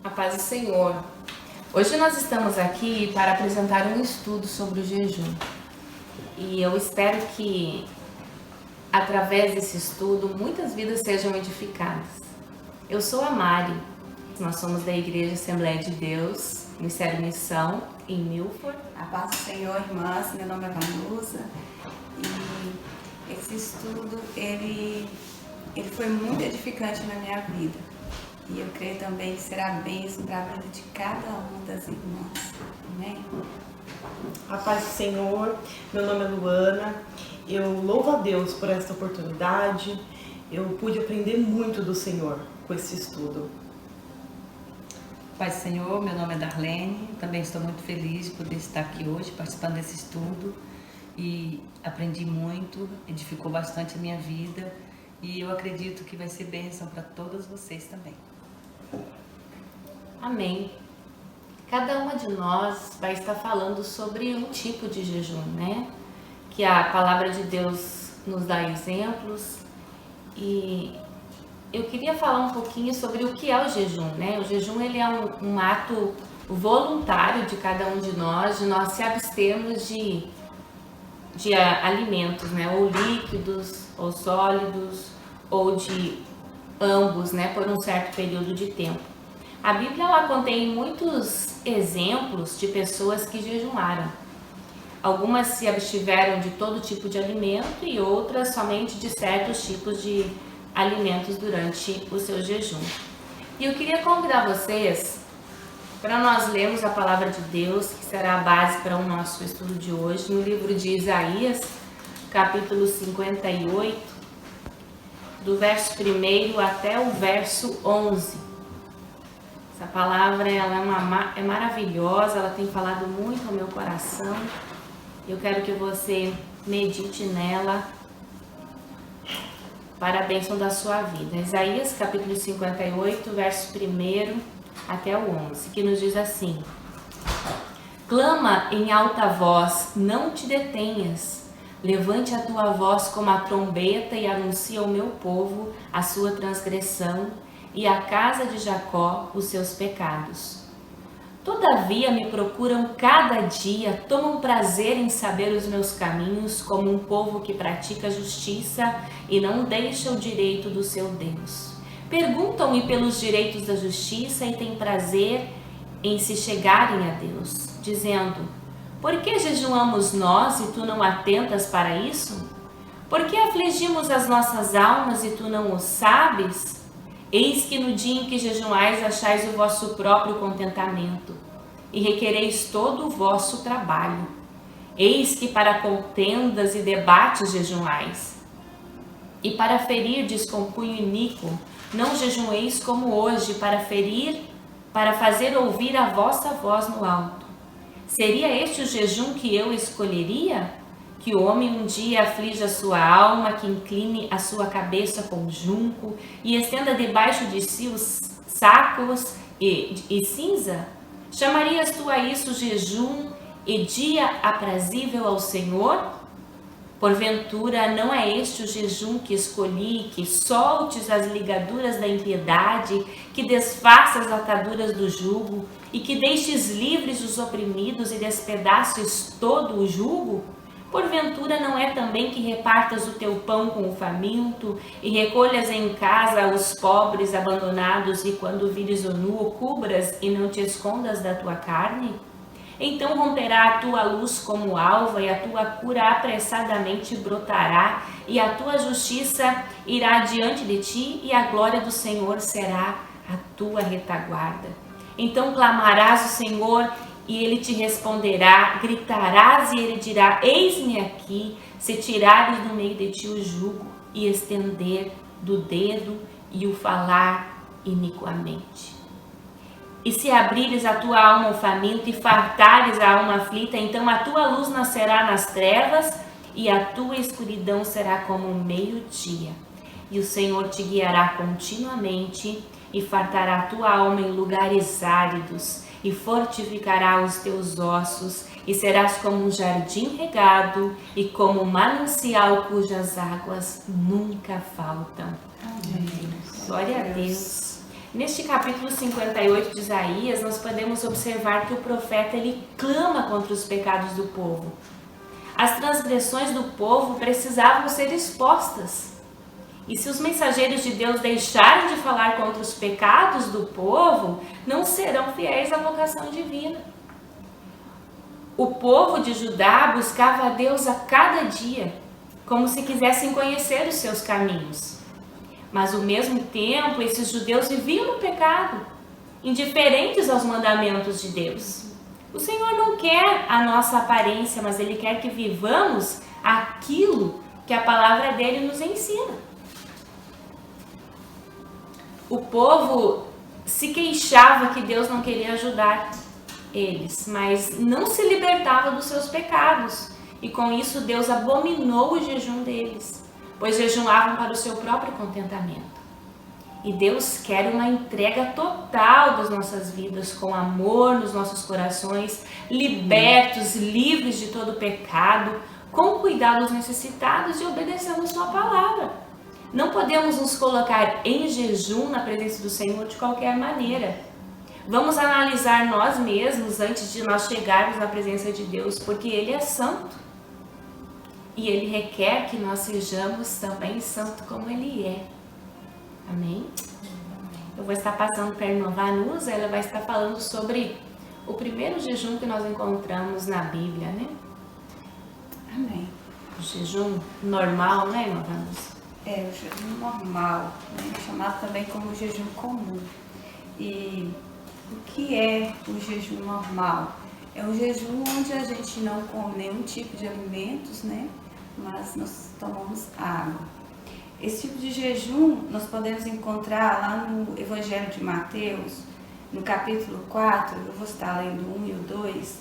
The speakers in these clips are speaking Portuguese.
A paz do Senhor. Hoje nós estamos aqui para apresentar um estudo sobre o jejum. E eu espero que, através desse estudo, muitas vidas sejam edificadas. Eu sou a Mari. Nós somos da Igreja Assembleia de Deus, Ministério Missão, em Milford. A paz do Senhor, irmãs. Meu nome é Vanusa. E esse estudo, ele foi muito edificante na minha vida. E eu creio também que será bênção para a vida de cada uma das irmãs. Amém? A paz do Senhor, meu nome é Luana. Eu louvo a Deus por esta oportunidade. Eu pude aprender muito do Senhor com esse estudo. Paz do Senhor, meu nome é Darlene. Também estou muito feliz de poder estar aqui hoje participando desse estudo. E aprendi muito, edificou bastante a minha vida. E eu acredito que vai ser bênção para todas vocês também. Amém. Cada uma de nós vai estar falando sobre um tipo de jejum, né? Que a palavra de Deus nos dá exemplos. E eu queria falar um pouquinho sobre o que é o jejum, né? O jejum, ele é um ato voluntário de cada um de nós se abstermos de alimentos, né? Ou líquidos, ou sólidos, ou de ambos, né? Por um certo período de tempo. A Bíblia, ela contém muitos exemplos de pessoas que jejuaram. Algumas se abstiveram de todo tipo de alimento e outras somente de certos tipos de alimentos durante o seu jejum. E eu queria convidar vocês para nós lermos a palavra de Deus, que será a base para o nosso estudo de hoje, no livro de Isaías, capítulo 58, do verso 1 até o verso 11. Essa palavra ela é maravilhosa, ela tem falado muito ao meu coração. Eu quero que você medite nela para a bênção da sua vida. Isaías capítulo 58, verso 1 até o 11, que nos diz assim: Clama em alta voz, não te detenhas. Levante a tua voz como a trombeta e anuncia ao meu povo a sua transgressão e à casa de Jacó os seus pecados. Todavia me procuram cada dia, tomam prazer em saber os meus caminhos, como um povo que pratica justiça e não deixa o direito do seu Deus. Perguntam-me pelos direitos da justiça e têm prazer em se chegarem a Deus, dizendo: Por que jejuamos nós e tu não atentas para isso? Por que afligimos as nossas almas e tu não o sabes? Eis que no dia em que jejuais achais o vosso próprio contentamento e requereis todo o vosso trabalho. Eis que para contendas e debates jejuais. E para ferirdes com punho iníquo, não jejueis como hoje, para fazer ouvir a vossa voz no alto. Seria este o jejum que eu escolheria? Que o homem um dia aflija a sua alma, que incline a sua cabeça com junco e estenda debaixo de si os sacos e cinza? Chamarias tu a isso jejum e dia aprazível ao Senhor? Porventura, não é este o jejum que escolhi, que soltes as ligaduras da impiedade, que desfaças as ataduras do jugo e que deixes livres os oprimidos e despedaces todo o jugo? Porventura não é também que repartas o teu pão com o faminto e recolhas em casa os pobres abandonados e quando vires o nu o cubras e não te escondas da tua carne? Então romperá a tua luz como alva e a tua cura apressadamente brotará e a tua justiça irá diante de ti e a glória do Senhor será a tua retaguarda. Então clamarás o Senhor e ele te responderá, gritarás e ele dirá: Eis-me aqui, se tirares do meio de ti o jugo e estender do dedo e o falar iniquamente. E se abrires a tua alma ao faminto e fartares a alma aflita, então a tua luz nascerá nas trevas e a tua escuridão será como o meio-dia. E o Senhor te guiará continuamente e fartará a tua alma em lugares áridos e fortificará os teus ossos, e serás como um jardim regado e como um manancial cujas águas nunca faltam. Amém. Glória a Deus. Neste capítulo 58 de Isaías, nós podemos observar que o profeta ele clama contra os pecados do povo. As transgressões do povo precisavam ser expostas. E se os mensageiros de Deus deixarem de falar contra os pecados do povo, não serão fiéis à vocação divina. O povo de Judá buscava a Deus a cada dia, como se quisessem conhecer os seus caminhos. Mas ao mesmo tempo, esses judeus viviam no pecado, indiferentes aos mandamentos de Deus. O Senhor não quer a nossa aparência, mas Ele quer que vivamos aquilo que a palavra dele nos ensina. O povo se queixava que Deus não queria ajudar eles, mas não se libertava dos seus pecados. E com isso Deus abominou o jejum deles, pois jejuavam para o seu próprio contentamento. E Deus quer uma entrega total das nossas vidas, com amor nos nossos corações, libertos, livres de todo pecado, com cuidado aos necessitados e obedecendo a sua palavra. Não podemos nos colocar em jejum na presença do Senhor de qualquer maneira. Vamos analisar nós mesmos antes de nós chegarmos na presença de Deus, porque Ele é santo. E Ele requer que nós sejamos também santos como Ele é. Amém? Eu vou estar passando para a irmã Vanusa, ela vai estar falando sobre o primeiro jejum que nós encontramos na Bíblia, né? Amém. O jejum normal, né, irmã Vanusa? É, o jejum normal, né? Chamado também como jejum comum. E o que é o jejum normal? É um jejum onde a gente não come nenhum tipo de alimentos, né? Mas nós tomamos água. Esse tipo de jejum nós podemos encontrar lá no Evangelho de Mateus, no capítulo 4, eu vou estar lendo o 1 e o 2,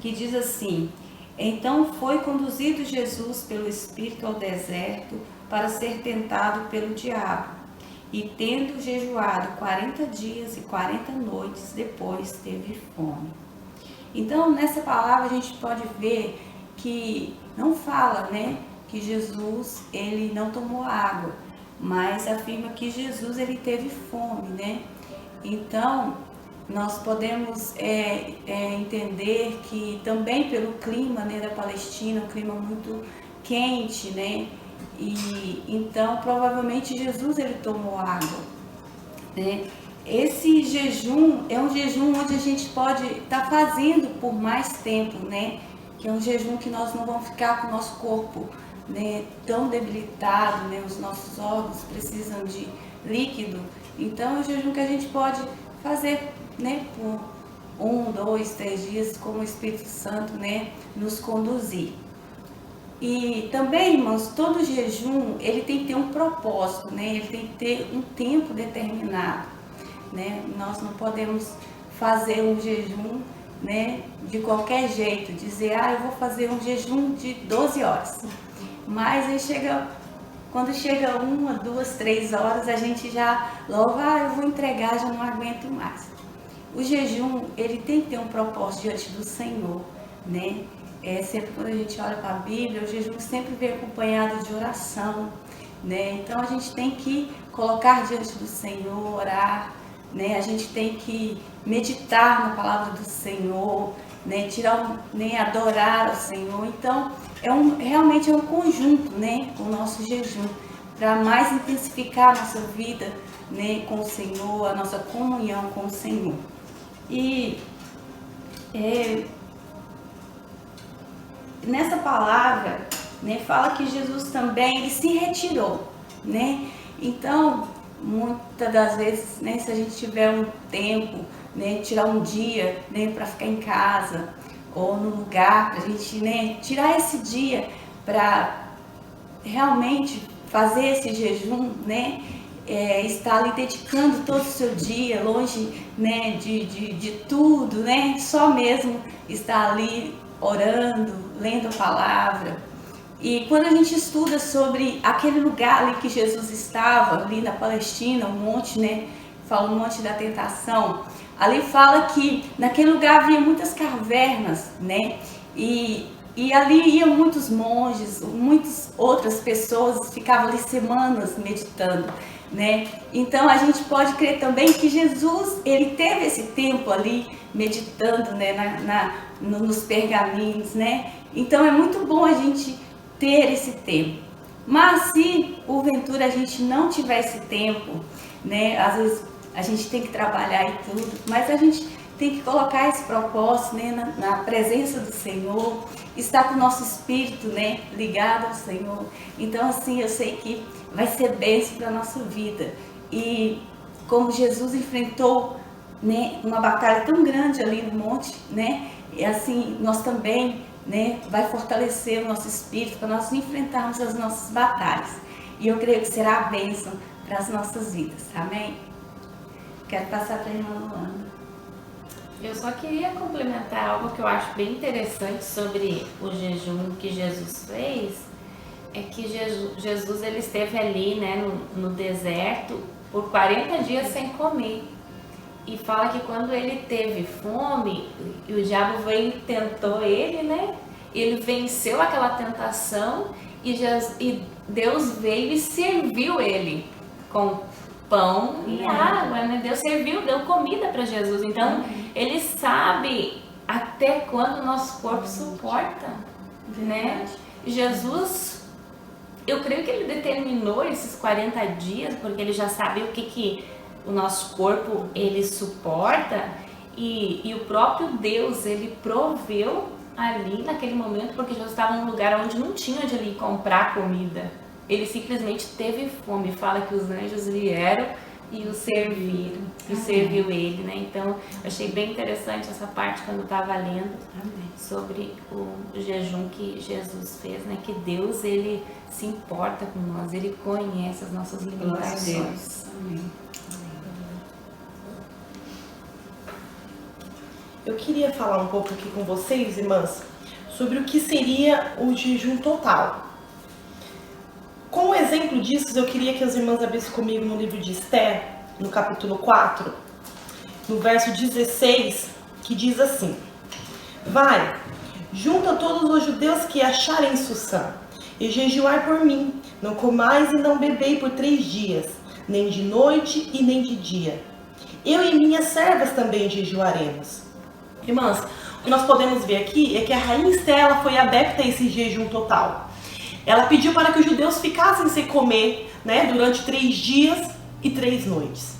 que diz assim: Então foi conduzido Jesus pelo Espírito ao deserto para ser tentado pelo diabo, e tendo jejuado 40 dias e 40 noites, depois teve fome. Então, nessa palavra a gente pode ver que não fala, né, que Jesus ele não tomou água, mas afirma que Jesus ele teve fome, né? Então, nós podemos entender que também pelo clima, né, da Palestina, um clima muito quente, né? E então provavelmente Jesus ele tomou água, né? Esse jejum é um jejum onde a gente pode estar fazendo por mais tempo, né? Que é um jejum que nós não vamos ficar com o nosso corpo, né, tão debilitado, né? Os nossos órgãos precisam de líquido. Então é um jejum que a gente pode fazer, né, por 1, 2, 3 dias, como o Espírito Santo, né, nos conduzir. E também, irmãos, todo jejum ele tem que ter um propósito, né? Ele tem que ter um tempo determinado, né? Nós não podemos fazer um jejum, né, de qualquer jeito, dizer, eu vou fazer um jejum de 12 horas. Mas aí quando chega 1, 2, 3 horas, a gente já logo, eu vou entregar, já não aguento mais. O jejum, ele tem que ter um propósito diante do Senhor, né? Sempre quando a gente olha para a Bíblia, o jejum sempre vem acompanhado de oração, né? Então a gente tem que colocar diante do Senhor, orar, né? A gente tem que meditar na palavra do Senhor, né? Adorar ao Senhor. Então realmente é um conjunto, né, com o nosso jejum, para mais intensificar a nossa vida, né, com o Senhor, a nossa comunhão com o Senhor. E nessa palavra, né, fala que Jesus também ele se retirou, né? Então, muitas das vezes, né, se a gente tiver um tempo, né, tirar um dia, né, para ficar em casa ou no lugar, para a gente, né, tirar esse dia para realmente fazer esse jejum, né, estar ali dedicando todo o seu dia, longe, né, de tudo, né, só mesmo estar ali orando, lendo a palavra. E quando a gente estuda sobre aquele lugar ali que Jesus estava, ali na Palestina, o monte, né, fala o monte da tentação, ali fala que naquele lugar havia muitas cavernas, né, e ali iam muitos monges, muitas outras pessoas ficavam ali semanas meditando. né? Então a gente pode crer também que Jesus, ele teve esse tempo ali meditando, né, nos pergaminhos, né? Então é muito bom a gente ter esse tempo. Mas se porventura a gente não tiver esse tempo, né? Às vezes a gente tem que trabalhar e tudo, mas a gente tem que colocar esse propósito, né, na presença do Senhor, estar com o nosso espírito, né, ligado ao Senhor. Então assim, eu sei que vai ser bênção para a nossa vida. E como Jesus enfrentou, né, uma batalha tão grande ali no monte, né, e assim nós também, né, vai fortalecer o nosso espírito para nós enfrentarmos as nossas batalhas. E eu creio que será a bênção para as nossas vidas. Amém? Quero passar para a irmã Luana. Eu só queria complementar algo que eu acho bem interessante sobre o jejum que Jesus fez, é que Jesus ele esteve ali, né, no deserto por 40 dias sem comer. E fala que quando ele teve fome, o diabo veio e tentou ele, né? Ele venceu aquela tentação e Deus veio e serviu ele com pão e água, né? Deus serviu, deu comida para Jesus. Então, ele sabe até quando o nosso corpo suporta, né? Jesus, eu creio que ele determinou esses 40 dias, porque ele já sabia o que o nosso corpo ele suporta, e o próprio Deus, ele proveu ali naquele momento, porque Jesus estava num lugar onde não tinha onde ele ir comprar comida. Ele simplesmente teve fome. Fala que os anjos vieram e o serviram, e serviu ele, né? Então, eu achei bem interessante essa parte quando eu estava lendo sobre o jejum que Jesus fez, né? Que Deus, ele se importa com nós, ele conhece as nossas limitações. Amém. Eu queria falar um pouco aqui com vocês, irmãs, sobre o que seria o jejum total. Como exemplo disso, eu queria que as irmãs abrissem comigo no livro de Esther, no capítulo 4, no verso 16, que diz assim: Vai, junta todos os judeus que acharem em Susã, e jejuai por mim, não comais e não bebei por 3 dias, nem de noite e nem de dia. Eu e minhas servas também jejuaremos. Irmãs, o que nós podemos ver aqui é que a rainha Esther, ela foi adepta a esse jejum total. Ela pediu para que os judeus ficassem sem comer, né, durante 3 dias e 3 noites.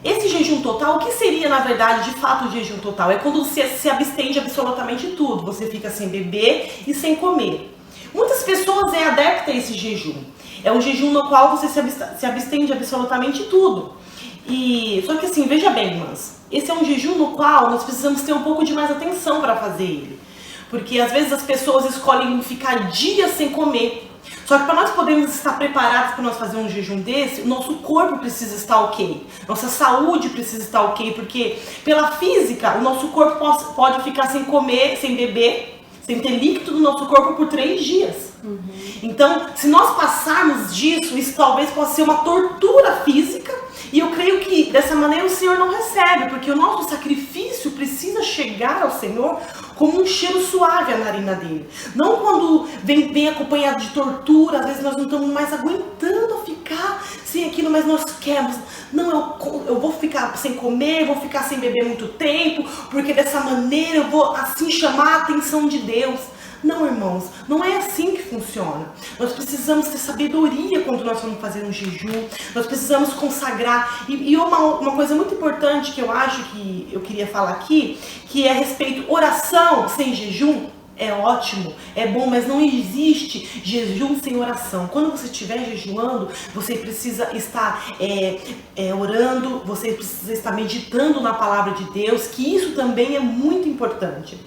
Esse jejum total, o que seria na verdade de fato o jejum total? É quando você se abstém de absolutamente tudo, você fica sem beber e sem comer. Muitas pessoas é adepta a esse jejum. É um jejum no qual você se abstém de absolutamente tudo. Só que assim, veja bem, irmãs, esse é um jejum no qual nós precisamos ter um pouco de mais atenção para fazer ele. Porque às vezes as pessoas escolhem ficar dias sem comer. Só que para nós podermos estar preparados para nós fazer um jejum desse, o nosso corpo precisa estar ok. Nossa saúde precisa estar ok, porque pela física, o nosso corpo pode ficar sem comer, sem beber, sem ter líquido no nosso corpo por 3 dias. Então, se nós passarmos disso, isso talvez possa ser uma tortura física. E eu creio que dessa maneira o Senhor não recebe, porque o nosso sacrifício precisa chegar ao Senhor como um cheiro suave à narina dele. Não quando vem acompanhado de tortura, às vezes nós não estamos mais aguentando ficar sem aquilo, mas nós queremos. Não, eu vou ficar sem comer, vou ficar sem beber muito tempo, porque dessa maneira eu vou assim chamar a atenção de Deus. Não, irmãos, não é assim que funciona. Nós precisamos ter sabedoria quando nós vamos fazer um jejum. Nós precisamos consagrar. E uma coisa muito importante que eu acho que eu queria falar aqui, que é a respeito oração sem jejum. É ótimo, é bom, mas não existe jejum sem oração. Quando você estiver jejuando, você precisa estar orando, você precisa estar meditando na palavra de Deus, que isso também é muito importante.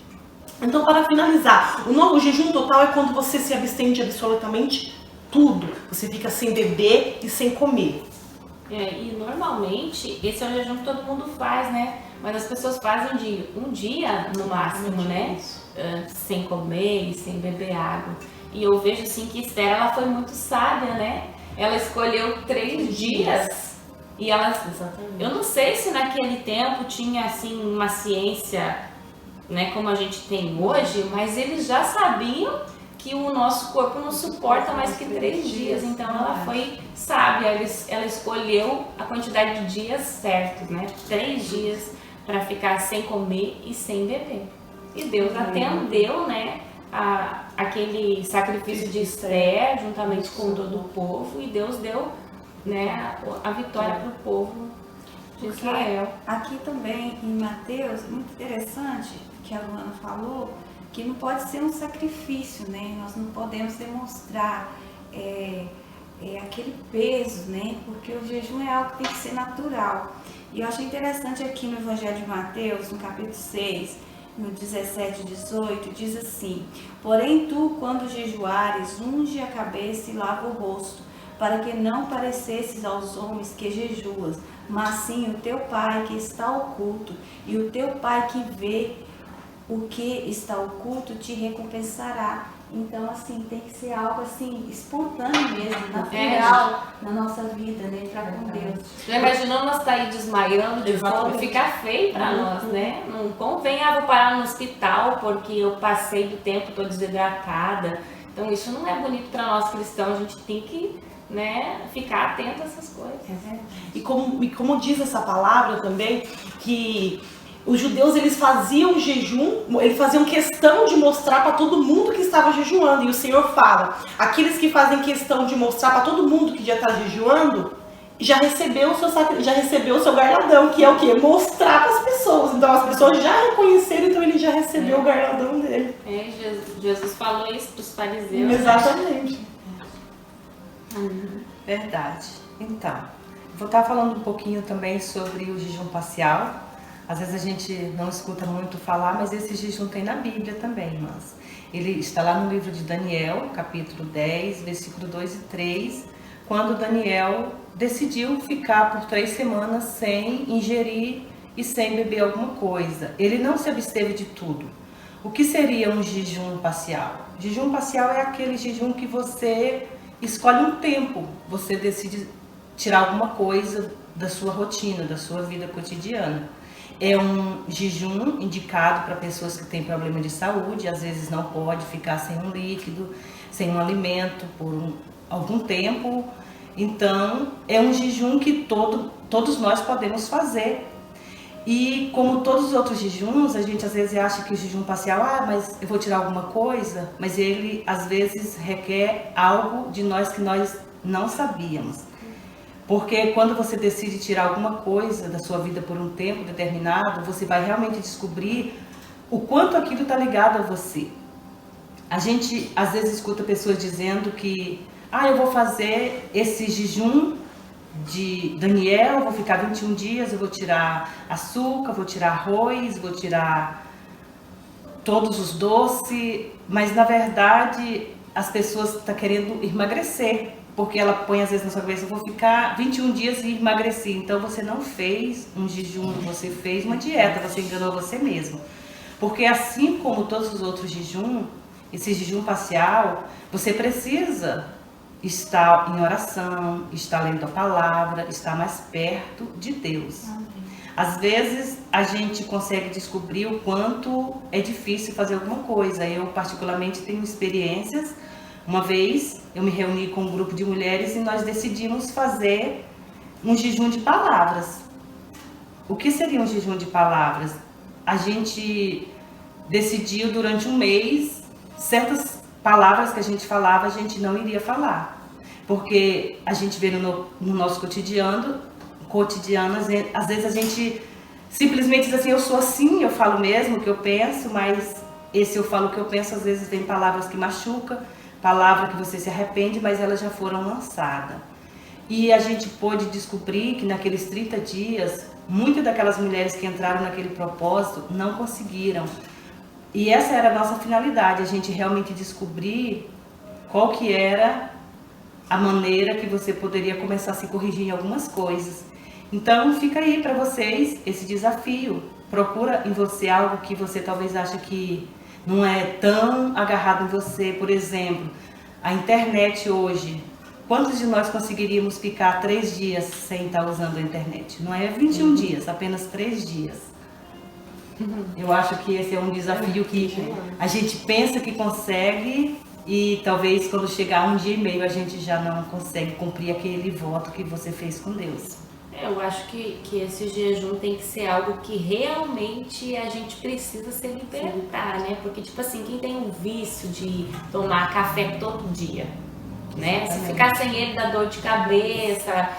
Então, para finalizar, o jejum total é quando você se abstém de absolutamente tudo. Você fica sem beber e sem comer. E normalmente, esse é o jejum que todo mundo faz, né? Mas as pessoas fazem um dia no máximo, né? Sem comer e sem beber água. E eu vejo assim que Esther, ela foi muito sábia, né? Ela escolheu 3 dias. E ela, eu não sei se naquele tempo tinha assim uma ciência, né, como a gente tem hoje, mas eles já sabiam que o nosso corpo não suporta mais que 3 dias. Então ela foi sábia, ela escolheu a quantidade de dias certos, né? 3 dias para ficar sem comer e sem beber. E Deus atendeu, né, aquele sacrifício de Esther juntamente com todo o povo, e Deus deu, né, a vitória para o povo de Israel. Aqui também em Mateus, muito interessante que a Luana falou, que não pode ser um sacrifício, né? Nós não podemos demonstrar aquele peso, né? Porque o jejum é algo que tem que ser natural. E eu achei interessante aqui no Evangelho de Mateus, no capítulo 6, no 17 e 18, diz assim: porém tu, quando jejuares, unge a cabeça e lava o rosto, para que não parecesses aos homens que jejuas, mas sim o teu Pai que está oculto, e o teu Pai que vê o que está oculto te recompensará. Então, assim, tem que ser algo assim, espontâneo mesmo, natural na nossa vida, né? Entrar com Deus. Já imaginou nós estar aí desmaiando de fome? Fica feio para nós, né? Não convém, vou parar no hospital porque eu passei do tempo, estou desidratada. Então, isso não é bonito para nós cristãos. A gente tem que, né, ficar atento a essas coisas. E como diz essa palavra também, que os judeus, eles faziam jejum, eles faziam questão de mostrar para todo mundo que estava jejuando. E o Senhor fala, aqueles que fazem questão de mostrar para todo mundo que já está jejuando, já recebeu o seu galardão, que é o quê? Mostrar para as pessoas. Então as pessoas já reconheceram, então ele já recebeu o galardão dele. Jesus falou isso para os fariseus. Exatamente. Verdade. Então, vou estar falando um pouquinho também sobre o jejum parcial. Às vezes a gente não escuta muito falar, mas esse jejum tem na Bíblia também, irmãs. Ele está lá no livro de Daniel, capítulo 10, versículo 2 e 3, quando Daniel decidiu ficar por 3 semanas sem ingerir e sem beber alguma coisa. Ele não se absteve de tudo. O que seria um jejum parcial? Jejum parcial é aquele jejum que você escolhe um tempo, você decide tirar alguma coisa da sua rotina, da sua vida cotidiana. É um jejum indicado para pessoas que têm problema de saúde, às vezes não pode ficar sem um líquido, sem um alimento por algum tempo. Então, é um jejum que todos nós podemos fazer. E como todos os outros jejuns, a gente às vezes acha que o jejum parcial, mas eu vou tirar alguma coisa, mas ele às vezes requer algo de nós que nós não sabíamos. Porque quando você decide tirar alguma coisa da sua vida por um tempo determinado, você vai realmente descobrir o quanto aquilo está ligado a você. A gente às vezes escuta pessoas dizendo que eu vou fazer esse jejum de Daniel, vou ficar 21 dias, eu vou tirar açúcar, vou tirar arroz, vou tirar todos os doces, mas na verdade as pessoas estão querendo emagrecer. Porque ela põe às vezes na sua cabeça, eu vou ficar 21 dias e emagreci. Então você não fez um jejum, você fez uma dieta, você enganou você mesmo. Porque assim como todos os outros jejuns, esse jejum parcial, você precisa estar em oração, estar lendo a palavra, estar mais perto de Deus. Às vezes a gente consegue descobrir o quanto é difícil fazer alguma coisa. Eu particularmente tenho experiências. Uma vez eu me reuni com um grupo de mulheres e nós decidimos fazer um jejum de palavras. O que seria um jejum de palavras? A gente decidiu durante um mês, certas palavras que a gente falava, a gente não iria falar. Porque a gente vê no nosso cotidiano, às vezes a gente simplesmente diz assim, eu sou assim, eu falo mesmo o que eu penso, mas esse eu falo o que eu penso, às vezes vem palavras que machucam, palavra que você se arrepende, mas elas já foram lançadas. E a gente pôde descobrir que naqueles 30 dias, muitas daquelas mulheres que entraram naquele propósito não conseguiram. E essa era a nossa finalidade, a gente realmente descobrir qual que era a maneira que você poderia começar a se corrigir em algumas coisas. Então fica aí para vocês esse desafio. Procura em você algo que você talvez ache que não é tão agarrado em você. Por exemplo, a internet hoje. Quantos de nós conseguiríamos ficar 3 dias sem estar usando a internet? Não é 21 dias, apenas 3 dias. Eu acho que esse é um desafio que a gente pensa que consegue E talvez quando chegar 1 dia e meio a gente já não consegue cumprir aquele voto que você fez com Deus. Eu acho que esse jejum tem que ser algo que realmente a gente precisa se libertar, né? Porque, tipo assim, quem tem um vício de tomar café todo dia, né? Se ficar sem ele dá dor de cabeça,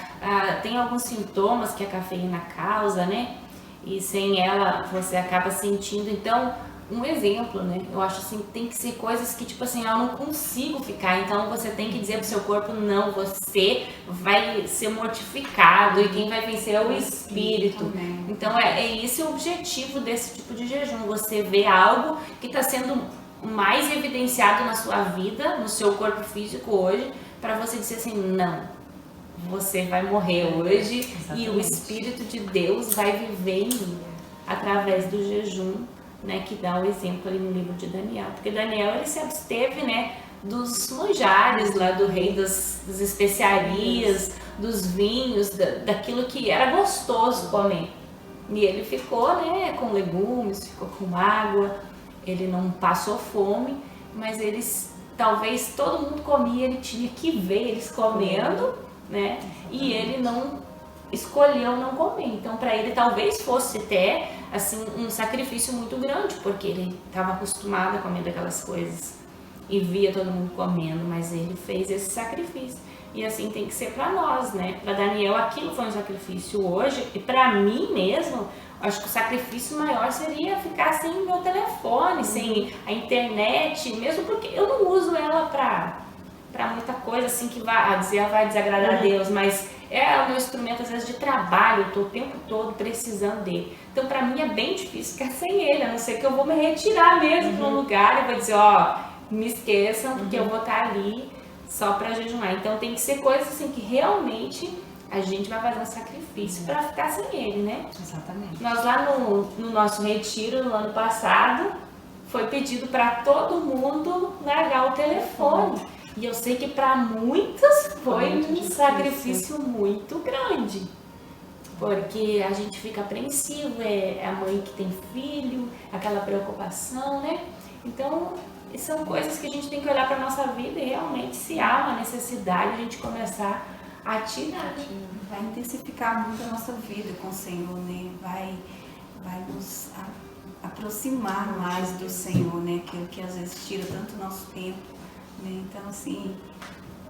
tem alguns sintomas que a cafeína causa, né? E sem ela você acaba sentindo, então... Um exemplo, né? Eu acho assim, tem que ser coisas que, tipo assim, eu não consigo ficar. Então você tem que dizer pro seu corpo, não, você vai ser mortificado e quem vai vencer é o espírito. Então é esse o objetivo desse tipo de jejum. Você vê algo que está sendo mais evidenciado na sua vida, no seu corpo físico hoje, para você dizer assim, não, você vai morrer hoje. Exatamente. E o Espírito de Deus vai viver em mim através do jejum. Né, que dá o exemplo ali no livro de Daniel, porque Daniel ele se absteve, né, dos manjares lá do rei das especiarias, dos vinhos, daquilo que era gostoso comer, e ele ficou, né, com legumes, ficou com água, ele não passou fome, mas eles, talvez todo mundo comia, ele tinha que ver eles comendo, né, e ele não escolheu não comer, então para ele talvez fosse até assim um sacrifício muito grande, porque ele estava acostumado a comer daquelas coisas e via todo mundo comendo, mas ele fez esse sacrifício. E assim tem que ser para nós, né? Para Daniel aquilo foi um sacrifício hoje, e para mim mesmo, acho que o sacrifício maior seria ficar sem o meu telefone, sem a internet, mesmo porque eu não uso ela para muita coisa assim que vai desagradar a Deus, mas é o meu instrumento às vezes de trabalho, eu tô o tempo todo precisando dele. Então para mim é bem difícil ficar sem ele, a não ser que eu vou me retirar mesmo para um lugar e vou dizer, ó, me esqueçam, porque eu vou estar ali só para jejuar. Então tem que ser coisas assim que realmente a gente vai fazer um sacrifício para ficar sem ele, né? Exatamente. Nós lá no nosso retiro, no ano passado, foi pedido para todo mundo largar o telefone. E eu sei que para muitas foi um sacrifício muito grande, porque a gente fica apreensivo, é a mãe que tem filho, aquela preocupação, né? Então, são coisas que a gente tem que olhar para a nossa vida e realmente, se há uma necessidade, a gente começar a tirar. Vai intensificar muito a nossa vida com o Senhor, né? Vai nos aproximar mais do Senhor, né? Aquilo que às vezes tira tanto nosso tempo. Então, assim,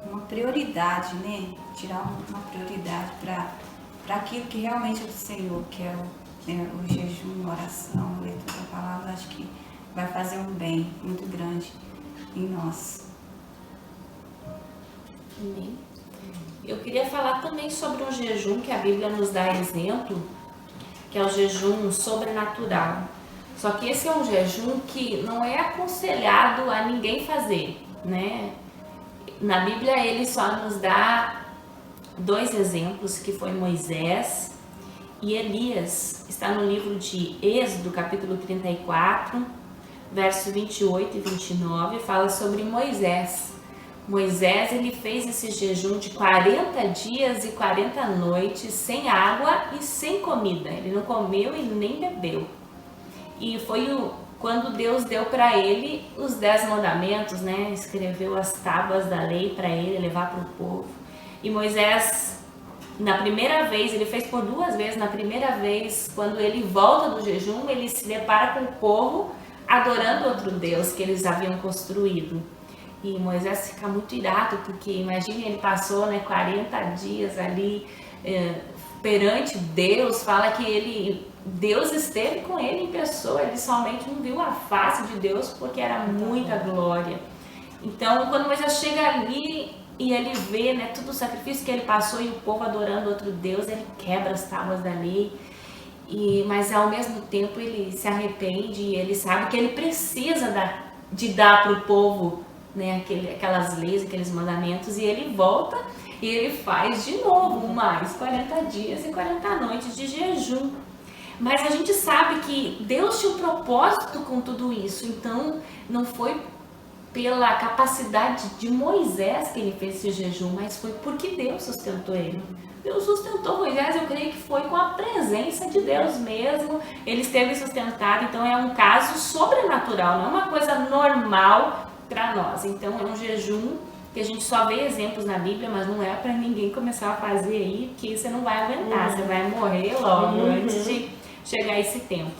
uma prioridade, né? Tirar uma prioridade para aquilo que realmente é do Senhor, que é o jejum, a oração, a leitura da palavra, acho que vai fazer um bem muito grande em nós. Amém. Eu queria falar também sobre um jejum que a Bíblia nos dá exemplo, que é o jejum sobrenatural. Só que esse é um jejum que não é aconselhado a ninguém fazer, né? Na Bíblia ele só nos dá 2 exemplos, que foi Moisés e Elias. Está no livro de Êxodo, capítulo 34, verso 28 e 29, fala sobre Moisés. Moisés ele fez esse jejum de 40 dias e 40 noites sem água e sem comida. Ele não comeu e nem bebeu. E foi quando Deus deu para ele os 10 mandamentos, né? Escreveu as tábuas da lei para ele levar para o povo. E Moisés, na primeira vez, ele fez por 2 vezes. Na primeira vez, quando ele volta do jejum, ele se depara com o povo adorando outro Deus que eles haviam construído. E Moisés fica muito irado, porque imagine, ele passou, né, 40 dias ali perante Deus, fala que Deus esteve com ele em pessoa, ele somente não viu a face de Deus porque era muita glória. Então, quando Moisés chega ali e ele vê, né, todo o sacrifício que ele passou e o povo adorando outro Deus, ele quebra as tábuas da lei, mas ao mesmo tempo ele se arrepende e ele sabe que ele precisa de dar para o povo, né, aquelas leis, aqueles mandamentos, e ele volta e ele faz de novo mais 40 dias e 40 noites de jejum. Mas a gente sabe que Deus tinha um propósito com tudo isso, então não foi pela capacidade de Moisés que ele fez esse jejum, mas foi porque Deus sustentou ele. Deus sustentou Moisés, eu creio que foi com a presença de Deus mesmo, ele esteve sustentado. Então é um caso sobrenatural, não é uma coisa normal para nós. Então é um jejum que a gente só vê exemplos na Bíblia, mas não é para ninguém começar a fazer aí, que você não vai aguentar, você vai morrer logo antes de chegar esse tempo,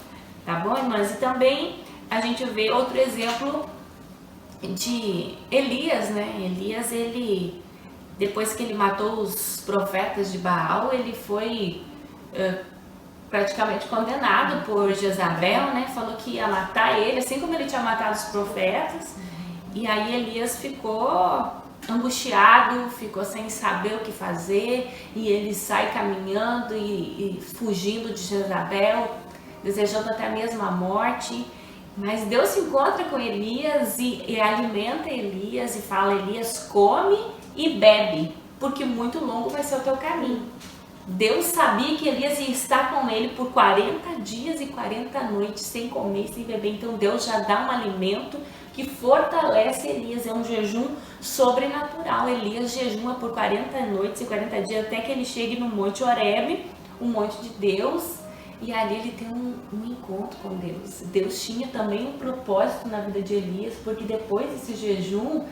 tá bom, irmãs? E também a gente vê outro exemplo de Elias, né? Elias, ele, depois que ele matou os profetas de Baal, ele foi praticamente condenado por Jezabel, né? Falou que ia matar ele, assim como ele tinha matado os profetas. E aí Elias ficou angustiado, ficou sem saber o que fazer, e ele sai caminhando e fugindo de Jezabel, desejando até mesmo a morte. Mas Deus se encontra com Elias e alimenta Elias e fala: Elias, come e bebe, porque muito longo vai ser o teu caminho. Deus sabia que Elias ia estar com ele por 40 dias e 40 noites, sem comer e sem beber. Então Deus já dá um alimento que fortalece Elias. É um jejum sobrenatural. Elias jejuma por 40 noites e 40 dias até que ele chegue no Monte Horebe, o monte de Deus. E ali ele tem um encontro com Deus. Deus tinha também um propósito na vida de Elias, porque depois desse jejum,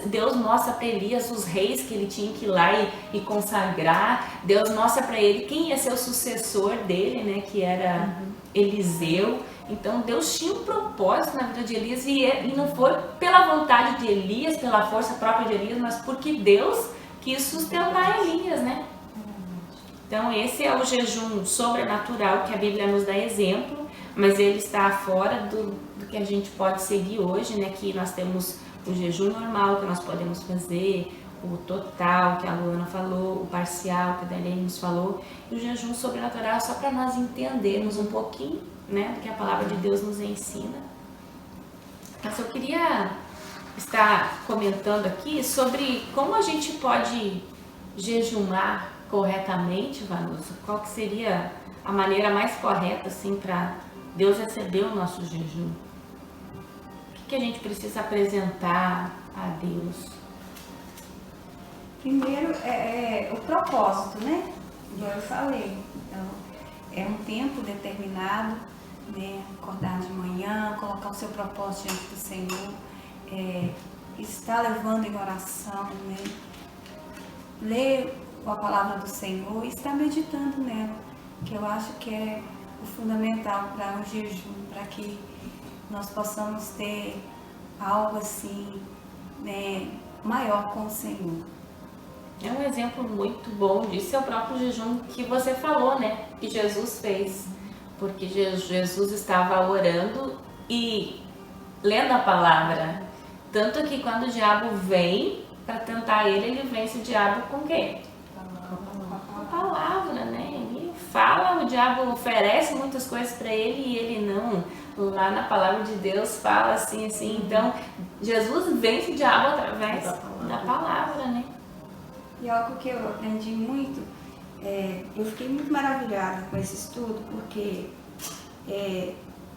Deus mostra para Elias os reis que ele tinha que ir lá e consagrar. Deus mostra para ele quem ia ser o sucessor dele, né, que era Eliseu. Então Deus tinha um propósito na vida de Elias, e não foi pela vontade de Elias, pela força própria de Elias, mas porque Deus quis sustentar Elias, né? Então esse é o jejum sobrenatural que a Bíblia nos dá exemplo, mas ele está fora do que a gente pode seguir hoje, né? Que nós temos o jejum normal que nós podemos fazer, o total que a Luana falou, o parcial que a Daniela nos falou, e o jejum sobrenatural só para nós entendermos um pouquinho, né, do que a palavra de Deus nos ensina. Mas eu queria estar comentando aqui sobre como a gente pode jejumar corretamente, Vanusa. Qual que seria a maneira mais correta assim para Deus receber o nosso jejum? O que a gente precisa apresentar a Deus? Primeiro é o propósito, né? Igual eu falei. Então, é um tempo determinado, né? Acordar de manhã, colocar o seu propósito diante do Senhor, estar levando em oração, né? Ler a palavra do Senhor e estar meditando nela, que eu acho que é o fundamental para o jejum, para que nós possamos ter algo assim, né, maior com o Senhor. É um exemplo muito bom disso, é o próprio jejum que você falou, né, que Jesus fez, porque Jesus estava orando e lendo a palavra, tanto que quando o diabo vem para tentar ele vence o diabo com o quê? Com a palavra, né? Ele fala, o diabo oferece muitas coisas para ele e ele não. Lá na palavra de Deus fala assim. Então, Jesus vence o diabo através da palavra, né? E algo que eu aprendi muito, eu fiquei muito maravilhada com esse estudo, porque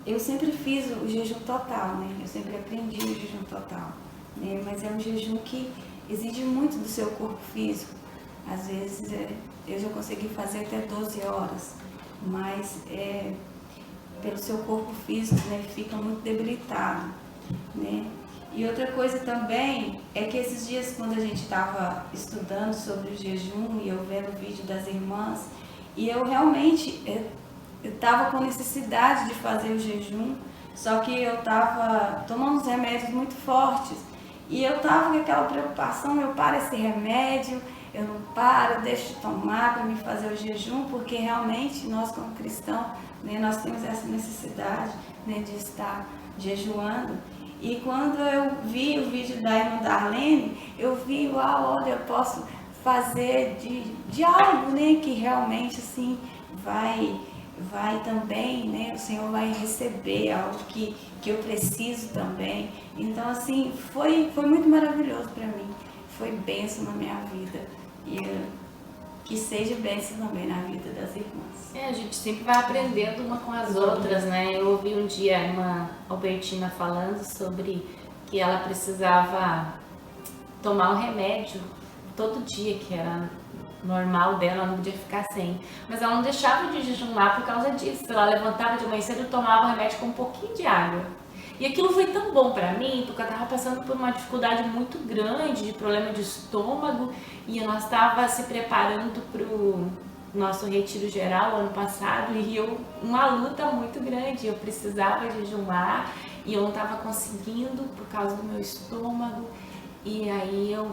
eu sempre fiz o jejum total, né? Eu sempre aprendi o jejum total, né? Mas é um jejum que exige muito do seu corpo físico. Às vezes eu já consegui fazer até 12 horas, mas pelo seu corpo físico, né, fica muito debilitado, né? E outra coisa também é que esses dias, quando a gente estava estudando sobre o jejum e eu vendo o vídeo das irmãs, e eu realmente estava com necessidade de fazer o jejum, só que eu estava tomando uns remédios muito fortes e eu estava com aquela preocupação: eu paro esse remédio, eu não paro, deixo de tomar para me fazer o jejum, porque realmente nós como cristãos, né, nós temos essa necessidade, né, de estar jejuando. E quando eu vi o vídeo da irmã Darlene, eu vi, uau, olha, eu posso fazer de algo, né, que realmente assim vai também, né, o Senhor vai receber algo que eu preciso também. Então assim, foi muito maravilhoso para mim, foi bênção na minha vida e que seja bênção também na vida das irmãs. A gente sempre vai aprendendo uma com as outras, né? Eu ouvi um dia uma Albertina falando sobre que ela precisava tomar um remédio todo dia, que era normal dela, ela não podia ficar sem. Mas ela não deixava de jejumar por causa disso. Ela levantava de manhã cedo e tomava o remédio com um pouquinho de água. E aquilo foi tão bom pra mim, porque eu tava passando por uma dificuldade muito grande de problema de estômago e nós estava se preparando pro nosso retiro geral ano passado e uma luta muito grande, eu precisava jejuar e eu não estava conseguindo por causa do meu estômago. E aí eu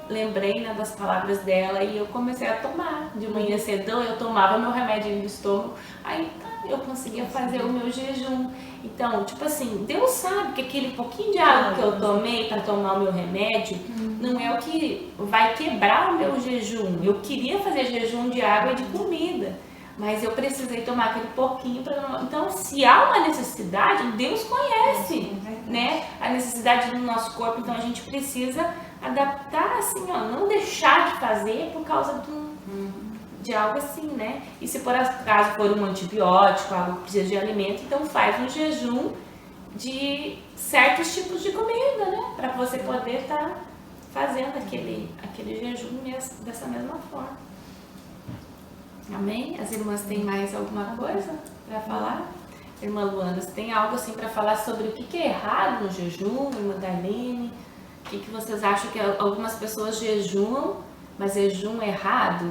lembrei, né, das palavras dela e eu comecei a tomar. De manhã cedão eu tomava meu remédio no estômago, aí eu conseguia fazer o meu jejum. Então, tipo assim, Deus sabe que aquele pouquinho de água que eu tomei para tomar o meu remédio não é o que vai quebrar o meu jejum. Eu queria fazer jejum de água e de comida, mas eu precisei tomar aquele pouquinho para não... Então, se há uma necessidade, Deus conhece, né, a necessidade do nosso corpo. Então, a gente precisa adaptar, assim, ó, não deixar de fazer por causa de algo assim, né? E se por acaso for um antibiótico, algo que precisa de alimento, então faz um jejum de certos tipos de comida, né? Para você poder estar fazendo aquele jejum dessa mesma forma. Amém? As irmãs têm mais alguma coisa para falar? Irmã Luana, você tem algo assim para falar sobre o que é errado no jejum, irmã Darlene? O que vocês acham que algumas pessoas jejuam, mas jejum errado?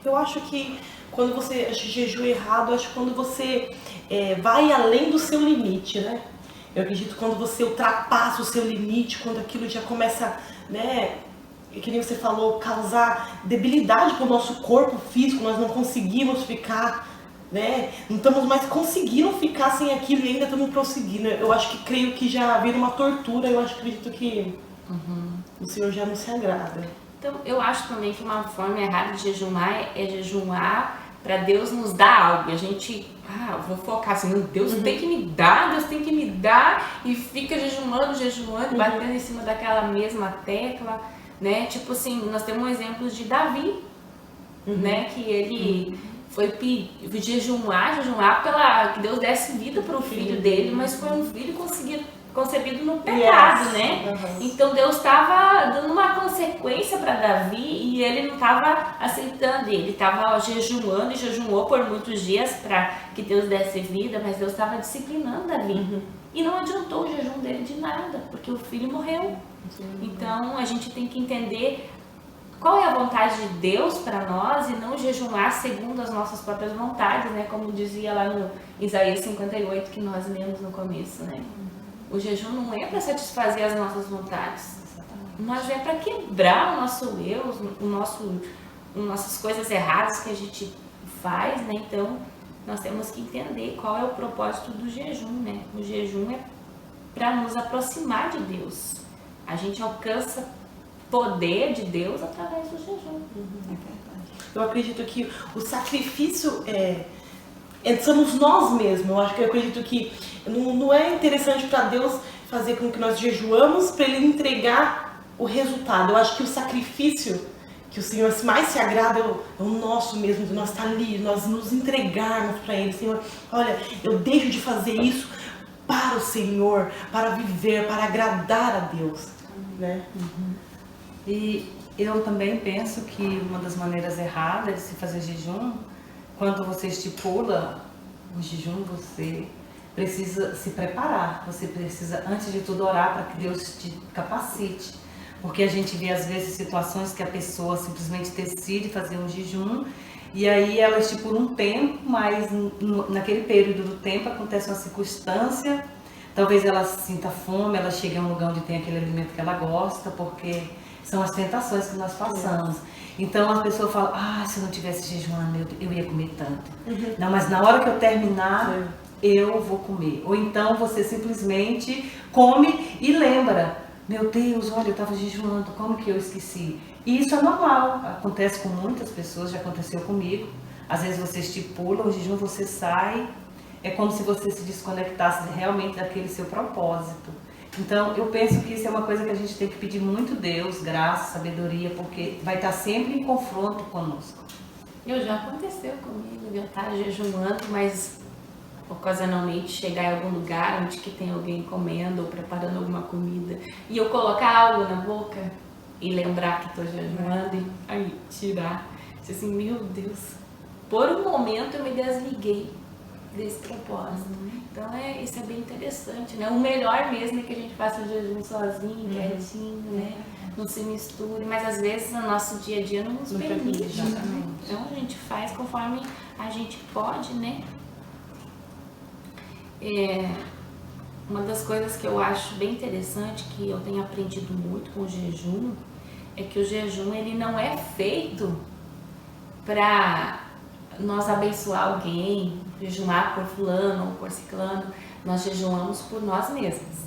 Eu acho que quando você jejua errado, acho que quando você vai além do seu limite, né? Eu acredito que quando você ultrapassa o seu limite, quando aquilo já começa, né, que nem você falou, causar debilidade para o nosso corpo físico, nós não conseguimos ficar, né? Não estamos mais conseguindo ficar sem aquilo e ainda estamos prosseguindo. Eu acho que creio que já vira uma tortura, eu acredito que o Senhor já não se agrada. Então, eu acho também que uma forma errada de jejuar é jejuar para Deus nos dar algo. A gente, vou focar assim, Deus tem que me dar, Deus tem que me dar, e fica jejuando, batendo em cima daquela mesma tecla, né? Tipo assim, nós temos um exemplo de Davi, né? Que ele foi jejuar para que Deus desse vida para o filho dele, mas foi um filho concebido no pecado, né? Então Deus estava dando uma consequência para Davi e ele não estava aceitando. Ele estava jejuando e jejuou por muitos dias para que Deus desse vida, mas Deus estava disciplinando Davi. E não adiantou o jejum dele de nada, porque o filho morreu. Então a gente tem que entender qual é a vontade de Deus para nós e não jejuar segundo as nossas próprias vontades, né? Como dizia lá no Isaías 58 que nós lemos no começo, né? O jejum não é para satisfazer as nossas vontades, mas é para quebrar o nosso eu, nossas coisas erradas que a gente faz, né? Então, nós temos que entender qual é o propósito do jejum, né? O jejum é para nos aproximar de Deus. A gente alcança poder de Deus através do jejum. Eu acredito que o sacrifício somos nós mesmos. Eu acredito que não é interessante para Deus fazer com que nós jejuamos para Ele entregar o resultado. Eu acho que o sacrifício que o Senhor mais se agrada é o nosso mesmo, de nós estar ali, nós nos entregarmos para Ele. Senhor, olha, eu deixo de fazer isso para o Senhor, para viver, para agradar a Deus, né? E eu também penso que uma das maneiras erradas de se fazer jejum, quando você estipula o jejum, você precisa se preparar, você precisa, antes de tudo, orar para que Deus te capacite. Porque a gente vê, às vezes, situações que a pessoa simplesmente decide fazer um jejum e aí ela estipula um tempo, mas naquele período do tempo acontece uma circunstância, talvez ela sinta fome, ela chegue a um lugar onde tem aquele alimento que ela gosta, porque são as tentações que nós passamos. Então as pessoas falam, se eu não tivesse jejuando, eu ia comer tanto. Não, mas na hora que eu terminar, eu vou comer. Ou então você simplesmente come e lembra, meu Deus, olha, eu estava jejuando, como que eu esqueci? E isso é normal, acontece com muitas pessoas, já aconteceu comigo. Às vezes você estipula o jejum, você sai, é como se você se desconectasse realmente daquele seu propósito. Então, eu penso que isso é uma coisa que a gente tem que pedir muito Deus, graça, sabedoria, porque vai estar sempre em confronto conosco. Já aconteceu comigo, eu estar jejuando, mas ocasionalmente chegar em algum lugar onde que tem alguém comendo ou preparando alguma comida e eu colocar algo na boca e lembrar que estou jejuando e aí tirar. Assim, meu Deus, por um momento eu me desliguei desse propósito. Então isso é bem interessante, né? O melhor mesmo é que a gente faça o jejum sozinho, quietinho, né? Não se misture, mas às vezes o nosso dia a dia não nos permite. Exatamente. Então a gente faz conforme a gente pode, né? Uma das coisas que eu acho bem interessante, que eu tenho aprendido muito com o jejum, é que o jejum ele não é feito para nós abençoar alguém, jejuar por fulano ou por ciclano. Nós jejuamos por nós mesmos.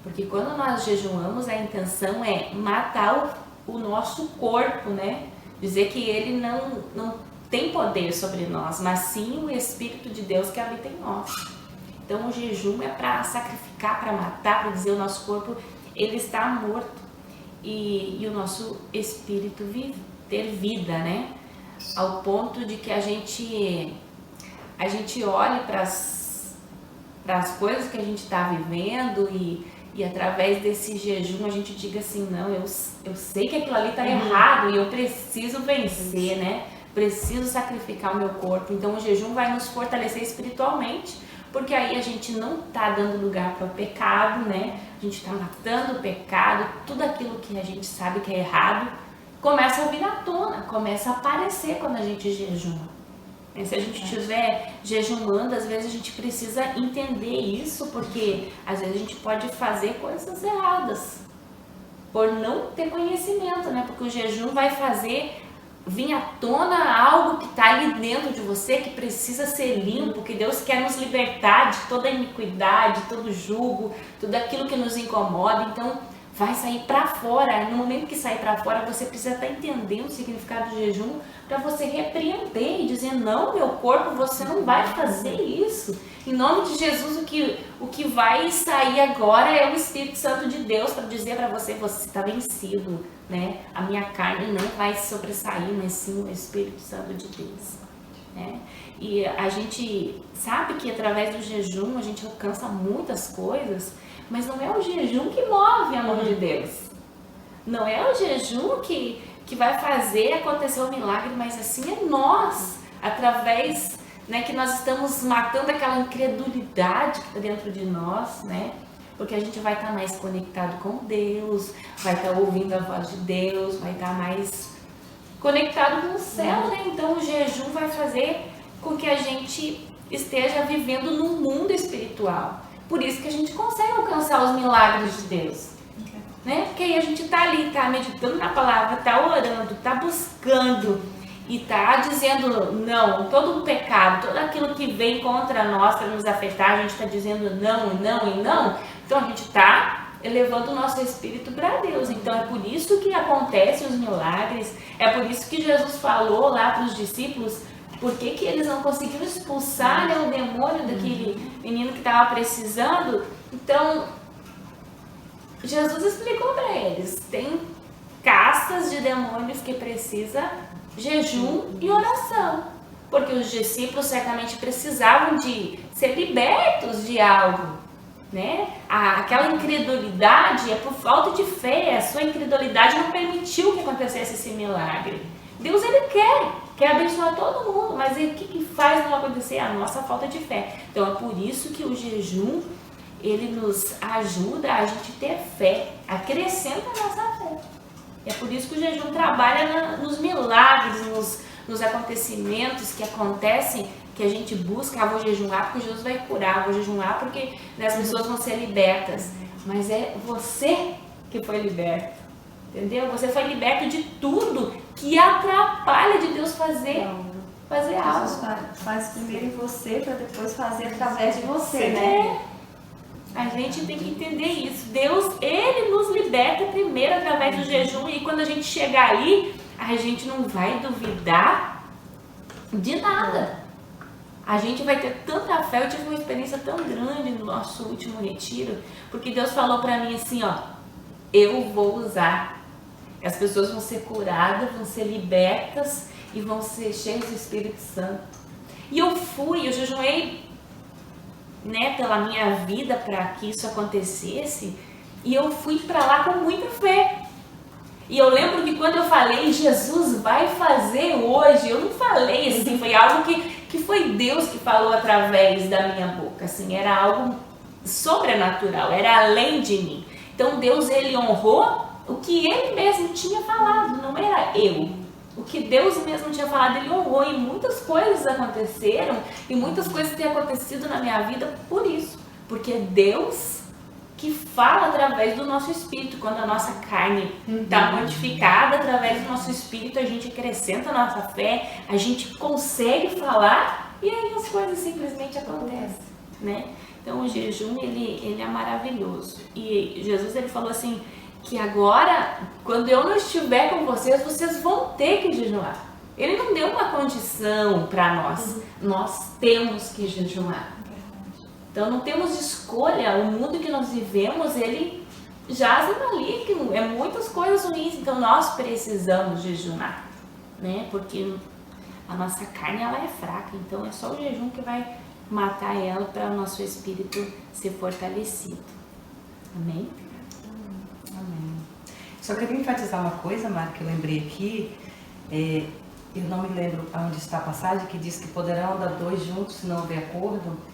Porque quando nós jejuamos, a intenção é matar o nosso corpo, né? Dizer que ele não tem poder sobre nós, mas sim o Espírito de Deus que habita em nós. Então o jejum é para sacrificar, para matar, para dizer o nosso corpo ele está morto e o nosso espírito ter vida, né? Ao ponto de que a gente olhe para as coisas que a gente está vivendo e através desse jejum a gente diga assim, não, eu sei que aquilo ali está errado e eu preciso vencer, né? Preciso sacrificar o meu corpo. Então o jejum vai nos fortalecer espiritualmente, porque aí a gente não está dando lugar para o pecado, né? A gente está matando o pecado, tudo aquilo que a gente sabe que é errado começa a vir à tona, começa a aparecer quando a gente jejuma. Se a gente estiver jejuando, às vezes a gente precisa entender isso, porque às vezes a gente pode fazer coisas erradas por não ter conhecimento, né? Porque o jejum vai fazer vir à tona algo que está ali dentro de você, que precisa ser limpo, que Deus quer nos libertar de toda iniquidade, todo jugo, tudo aquilo que nos incomoda. Então vai sair para fora. No momento que sair para fora, você precisa estar entendendo o significado do jejum para você repreender e dizer, não, meu corpo, você não vai fazer isso. Em nome de Jesus, o que vai sair agora é o Espírito Santo de Deus para dizer para você, você está vencido, né? A minha carne não vai sobressair, mas sim o Espírito Santo de Deus, né? E a gente sabe que através do jejum a gente alcança muitas coisas, mas não é o jejum que move a mão de Deus. Não é o jejum que vai fazer acontecer o milagre, mas assim é nós, através, né, que nós estamos matando aquela incredulidade que está dentro de nós, né? Porque a gente vai estar mais conectado com Deus, vai estar ouvindo a voz de Deus, vai estar mais conectado com o céu, né? Então o jejum vai fazer com que a gente esteja vivendo num mundo espiritual. Por isso que a gente consegue alcançar os milagres de Deus, né? Porque aí a gente tá ali, tá meditando na palavra, tá orando, tá buscando e tá dizendo não, todo o pecado, tudo aquilo que vem contra nós para nos afetar, a gente tá dizendo não, não e não. Então a gente tá elevando o nosso espírito para Deus. Então é por isso que acontecem os milagres, é por isso que Jesus falou lá para os discípulos. Por que eles não conseguiram expulsar, né, o demônio daquele menino que estava precisando? Então, Jesus explicou para eles, tem castas de demônios que precisa jejum e oração. Porque os discípulos certamente precisavam de ser libertos de algo, né? Aquela incredulidade é por falta de fé, a sua incredulidade não permitiu que acontecesse esse milagre. Deus, ele quer abençoar todo mundo, mas o que faz não acontecer? A nossa falta de fé. Então é por isso que o jejum, ele nos ajuda a gente ter fé, acrescenta a nossa fé. É por isso que o jejum trabalha nos milagres, nos acontecimentos que acontecem, que a gente busca, vou jejuar porque Jesus vai curar, vou jejuar porque as pessoas vão ser libertas. Mas é você que foi liberto. Entendeu? Você foi liberto de tudo que atrapalha de Deus fazer algo. Jesus faz primeiro em você para depois fazer através de você, né? A gente tem que entender isso. Deus, ele nos liberta primeiro através do jejum e quando a gente chegar aí, a gente não vai duvidar de nada. A gente vai ter tanta fé. Eu tive uma experiência tão grande no nosso último retiro, porque Deus falou para mim assim, ó, eu vou usar. As pessoas vão ser curadas, vão ser libertas e vão ser cheias do Espírito Santo. E eu jejuei, né, pela minha vida para que isso acontecesse, e eu fui para lá com muita fé. E eu lembro que quando eu falei, Jesus vai fazer hoje, eu não falei assim, foi algo que que foi Deus que falou através da minha boca, assim, era algo sobrenatural, era além de mim. Então Deus, ele honrou o que ele mesmo tinha falado, não era eu. O que Deus mesmo tinha falado, ele honrou, e muitas coisas aconteceram, e muitas coisas têm acontecido na minha vida por isso, porque Deus que fala através do nosso espírito. Quando a nossa carne está modificada, através do nosso espírito a gente acrescenta a nossa fé, a gente consegue falar, e aí as coisas simplesmente acontecem, né? Então o jejum, ele é maravilhoso. E Jesus, ele falou assim, que agora, quando eu não estiver com vocês, vocês vão ter que jejuar. Ele não deu uma condição para nós, nós temos que jejuar. Então não temos escolha, o mundo que nós vivemos, ele jaz no maligno, é muitas coisas ruins, então nós precisamos jejuar, né? Porque a nossa carne, ela é fraca, então é só o jejum que vai matar ela para o nosso espírito ser fortalecido. Amém? Amém. Só queria enfatizar uma coisa, Mari, que eu lembrei aqui, eu não me lembro aonde está a passagem, que diz que poderão andar dois juntos se não houver acordo.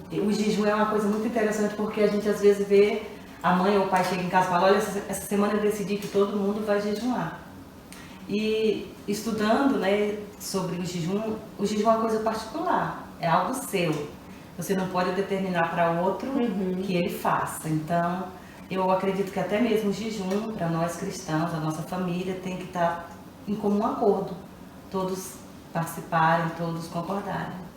O jejum é uma coisa muito interessante, porque a gente às vezes vê a mãe ou o pai chega em casa e fala, olha, essa semana eu decidi que todo mundo vai jejuar. E estudando, né, sobre o jejum é uma coisa particular, é algo seu. Você não pode determinar para outro que ele faça. Então, eu acredito que até mesmo o jejum, para nós cristãos, a nossa família, tem que estar em comum acordo. Todos participarem, todos concordarem.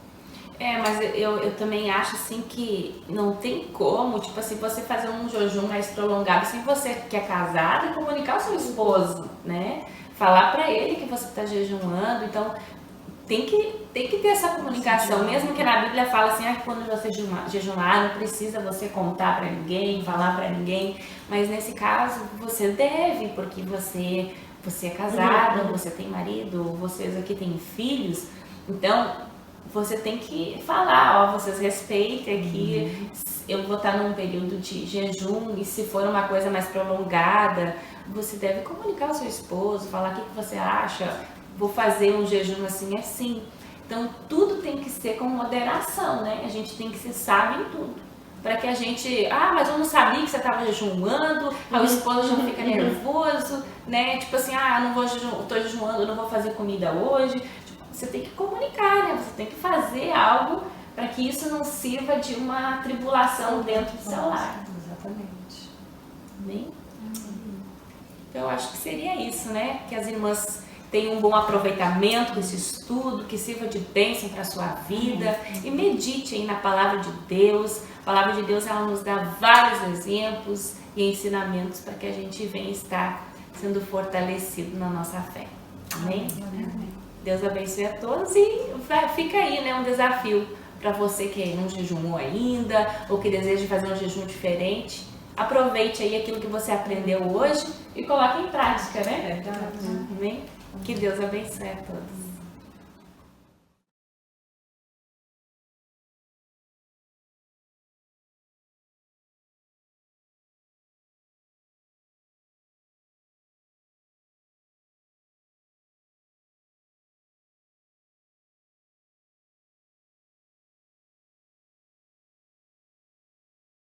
Mas eu também acho assim que não tem como, tipo assim, você fazer um jejum mais prolongado sem você que é casado e comunicar ao seu esposo, né? Falar pra ele que você tá jejuando, então tem que ter essa comunicação, mesmo que na Bíblia fala assim, quando você jejuar, não precisa você contar pra ninguém, falar pra ninguém, mas nesse caso você deve, porque você é casada, você tem marido, vocês aqui têm filhos, então você tem que falar, vocês respeitem aqui, eu vou estar num período de jejum, e se for uma coisa mais prolongada, você deve comunicar ao seu esposo, falar o que você acha, vou fazer um jejum assim, assim. Então tudo tem que ser com moderação, né? A gente tem que ser sábio em tudo. Para que a gente, mas eu não sabia que você estava jejuando, o esposo já fica nervoso, né? Tipo assim, tô jejuando, eu não vou fazer comida hoje. Você tem que comunicar, né? Você tem que fazer algo para que isso não sirva de uma tribulação dentro do seu lar. Exatamente. Amém? Então eu acho que seria isso, né? Que as irmãs tenham um bom aproveitamento desse estudo, que sirva de bênção para a sua vida e medite aí na palavra de Deus. A palavra de Deus, ela nos dá vários exemplos e ensinamentos para que a gente venha estar sendo fortalecido na nossa fé. Amém? Deus abençoe a todos e fica aí, né, um desafio para você que não jejuou ainda ou que deseja fazer um jejum diferente. Aproveite aí aquilo que você aprendeu hoje e coloque em prática, né? É verdade. Amém? Que Deus abençoe a todos.